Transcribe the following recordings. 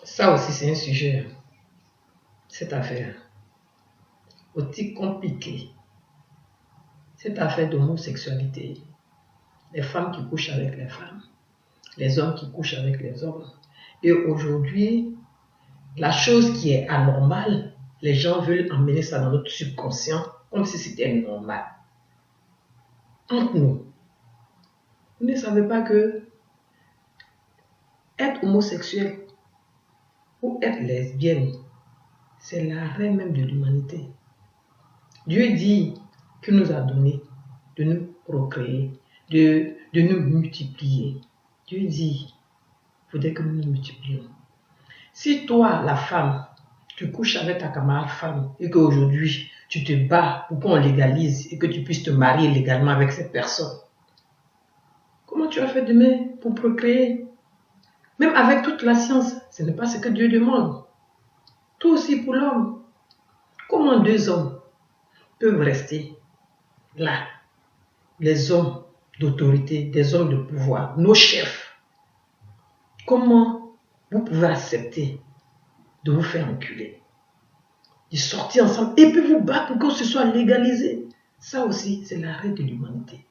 Ça aussi, c'est un sujet, cette affaire. Aussi compliquée. Cette affaire d'homosexualité. Les femmes qui couchent avec les femmes. Les hommes qui couchent avec les hommes. Et aujourd'hui, la chose qui est anormale, les gens veulent emmener ça dans notre subconscient comme si c'était normal. Entre nous, vous ne savez pas que être homosexuel ou être lesbienne, c'est l'arrêt même de l'humanité. Dieu dit qu'il nous a donné de nous procréer, de nous multiplier. Dieu dit, il faudrait que nous nous multiplions. Si toi, la femme, tu couches avec ta camarade femme et qu'aujourd'hui, tu te bats pour qu'on légalise et que tu puisses te marier légalement avec cette personne, comment tu vas faire demain pour procréer? Même avec toute la science, ce n'est pas ce que Dieu demande. Tout aussi pour l'homme. Comment deux hommes peuvent rester là? Les hommes d'autorité, des hommes de pouvoir, nos chefs. Comment vous pouvez accepter de vous faire enculer, de sortir ensemble et puis vous battre pour que ce soit légalisé? Ça aussi, c'est l'arrêt de l'humanité.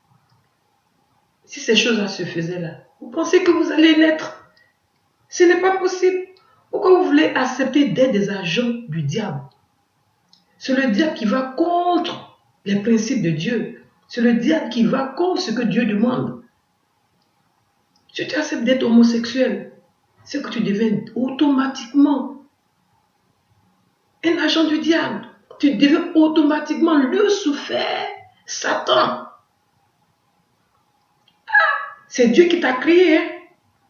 Si ces choses-là se faisaient là, vous pensez que vous allez naître? Ce n'est pas possible. Pourquoi vous voulez accepter d'être des agents du diable? C'est le diable qui va contre les principes de Dieu. C'est le diable qui va contre ce que Dieu demande. Si tu acceptes d'être homosexuel, c'est que tu deviens automatiquement un agent du diable. Tu deviens automatiquement Lucifer, Satan. C'est Dieu qui t'a créé. Hein?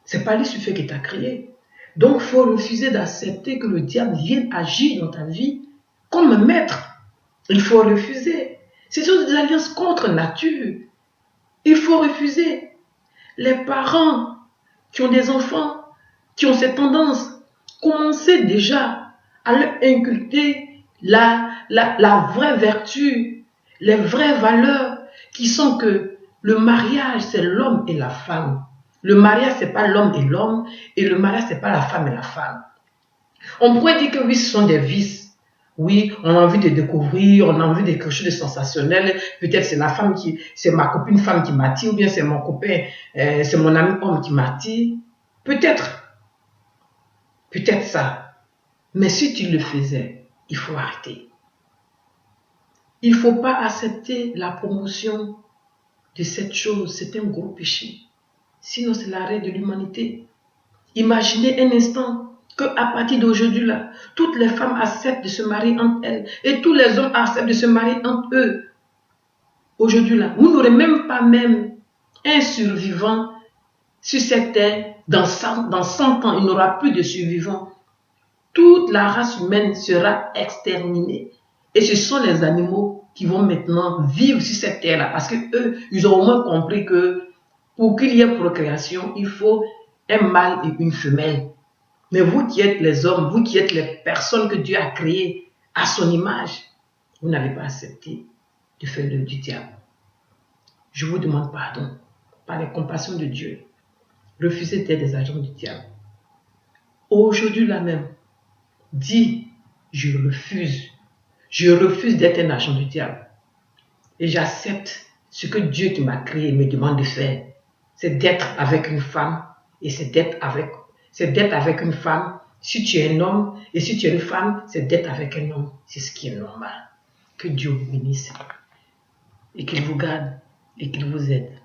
C'est pas Lucifer qui t'a créé. Donc, il faut refuser d'accepter que le diable vienne agir dans ta vie comme maître. Il faut refuser. Ce sont des alliances contre nature. Il faut refuser. Les parents qui ont des enfants, qui ont cette tendance, commencez déjà à leur inculquer la vraie vertu, les vraies valeurs qui sont que le mariage, c'est l'homme et la femme. Le mariage, c'est pas l'homme et l'homme, et le mariage, c'est pas la femme et la femme. On pourrait dire que oui, ce sont des vices. Oui, on a envie de découvrir, on a envie de quelque chose de sensationnel. Peut-être c'est la femme c'est ma copine femme qui m'attire, ou bien c'est mon copain, c'est mon ami homme qui m'attire. Peut-être ça. Mais si tu le faisais, il faut arrêter. Il ne faut pas accepter la promotion de cette chose. C'est un gros péché. Sinon, c'est l'arrêt de l'humanité. Imaginez un instant qu'à partir d'aujourd'hui, là, toutes les femmes acceptent de se marier entre elles et tous les hommes acceptent de se marier entre eux. Aujourd'hui, là, vous n'aurez même pas un survivant sur cette terre. Dans 100 ans, il n'y aura plus de survivants. Toute la race humaine sera exterminée. Et ce sont les animaux qui vont maintenant vivre sur cette terre-là. Parce qu'eux, ils ont au moins compris que pour qu'il y ait procréation, il faut un mâle et une femelle. Mais vous qui êtes les hommes, vous qui êtes les personnes que Dieu a créées à son image, vous n'avez pas accepté de faire du diable. Je vous demande pardon par les compassions de Dieu. Refusez d'être des agents du diable. Aujourd'hui là même, dis, je refuse d'être un agent du diable. Et j'accepte ce que Dieu qui m'a créé me demande de faire. C'est d'être avec une femme et c'est d'être avec une femme. Si tu es un homme et si tu es une femme, c'est d'être avec un homme. C'est ce qui est normal. Que Dieu vous bénisse et qu'il vous garde et qu'il vous aide.